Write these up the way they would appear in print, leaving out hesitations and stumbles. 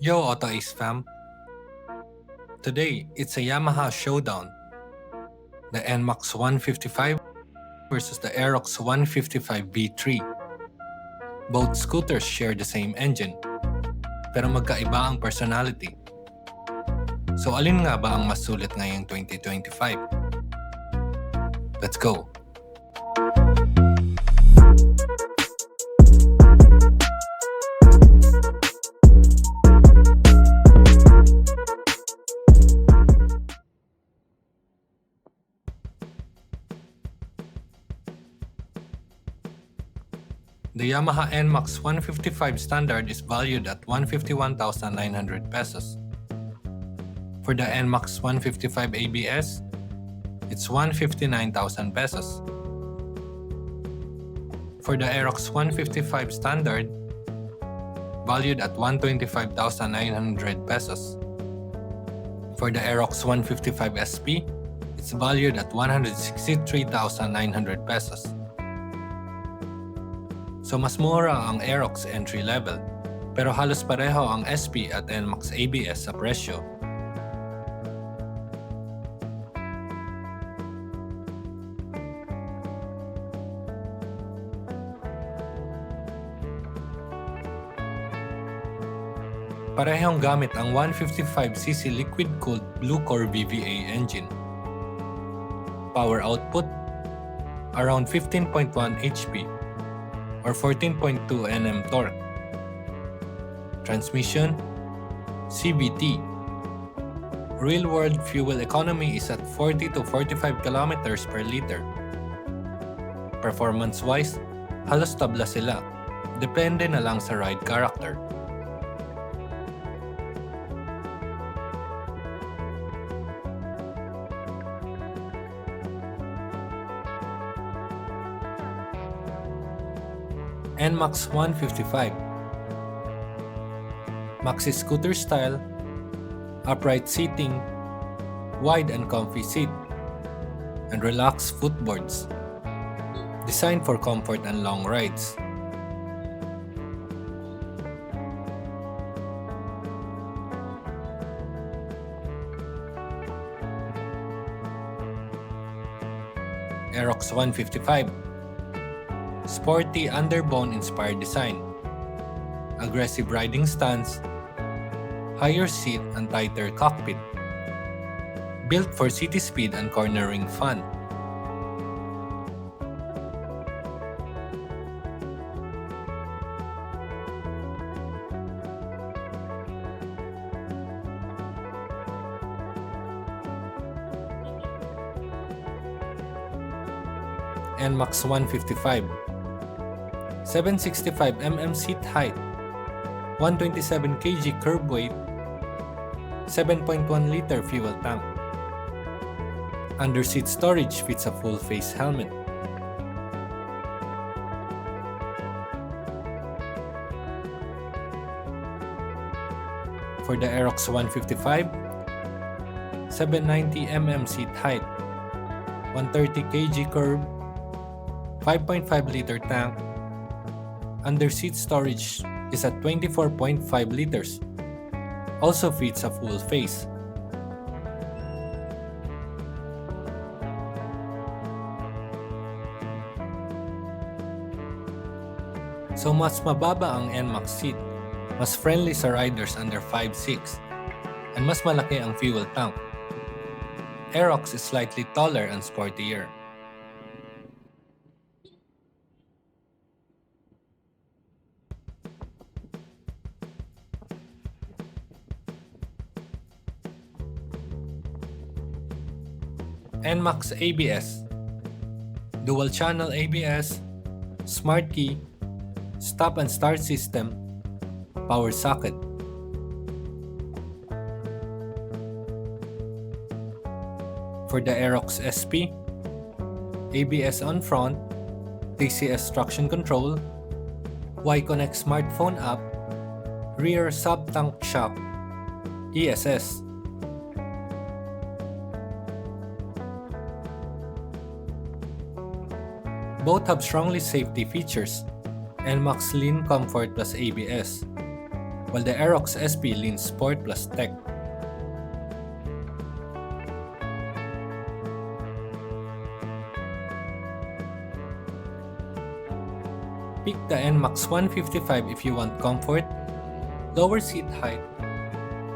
Yo AutoAce fam! Today, it's a Yamaha showdown. The NMAX 155 versus the Aerox 155 V3. Both scooters share the same engine, pero magkaiba ang personality. So alin nga ba ang mas sulit ngayong 2025? Let's go! The Yamaha NMAX 155 standard is valued at 151,900 pesos. For the NMAX 155 ABS, it's 159,000 pesos. For the Aerox 155 standard, valued at 125,900 pesos. For the Aerox 155 SP, it's valued at 163,900 pesos. So mas mura ang Aerox entry level, pero halos pareho ang SP at NMAX ABS sa presyo. Parehong gamit ang 155cc liquid-cooled Blue-Core VVA engine. Power output, around 15.1 HP or 14.2 Nm torque. Transmission, CVT. Real-world fuel economy is at 40 to 45 kilometers per liter. Performance-wise, halos tabla sila. Depende na lang sa ride character. NMAX 155. Maxi scooter style, upright seating, wide and comfy seat, and relaxed footboards. Designed for comfort and long rides. Aerox 155. Sporty underbone-inspired design, aggressive riding stance, higher seat and tighter cockpit, built for city speed and cornering fun. NMAX 155. 765 mm seat height, 127 kg curb weight, 7.1 liter fuel tank. Under seat storage fits a full face helmet. For the Aerox 155, 790 mm seat height, 130 kg curb, 5.5 liter tank. Under seat storage is at 24.5 liters. Also fits a full face. So mas mababa ang NMAX seat, mas friendly sa riders under 5'6", and mas malaki ang fuel tank. Aerox is slightly taller and sportier. NMAX ABS, dual channel ABS, smart key, stop and start system, power socket. For the Aerox SP, ABS on front, TCS traction control, Y-Connect smartphone app, rear sub-tank shock, ESS. Both have strongly safety features, NMAX Lean Comfort plus ABS, while the Aerox SP leans sport plus tech. Pick the NMAX 155 if you want comfort, lower seat height,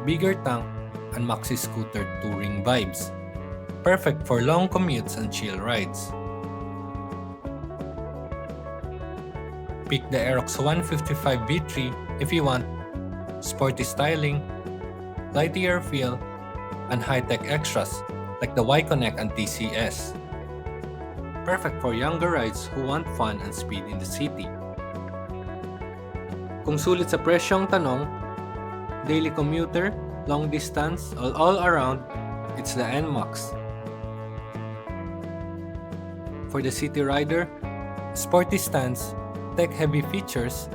bigger tank, and maxi scooter touring vibes. Perfect for long commutes and chill rides. Pick the Aerox 155 V3 if you want sporty styling, lighter feel, and high-tech extras like the Y-Connect and TCS. Perfect for younger rides who want fun and speed in the city. Kung sulit sa presyong tanong, daily commuter, long distance, all around, it's the NMAX. For the city rider, sporty stance, tech-heavy features,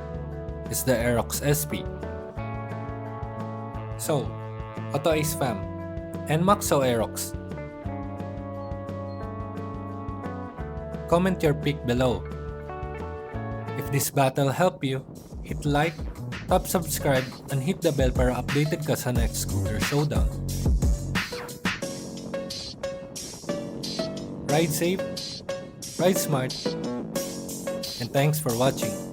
is the Aerox SP. So, AutoAce fam, NMAX o Aerox? Comment your pick below. If this battle helped you, hit like, tap subscribe, and hit the bell para updated ka sa next scooter showdown. Ride safe, ride smart, and thanks for watching.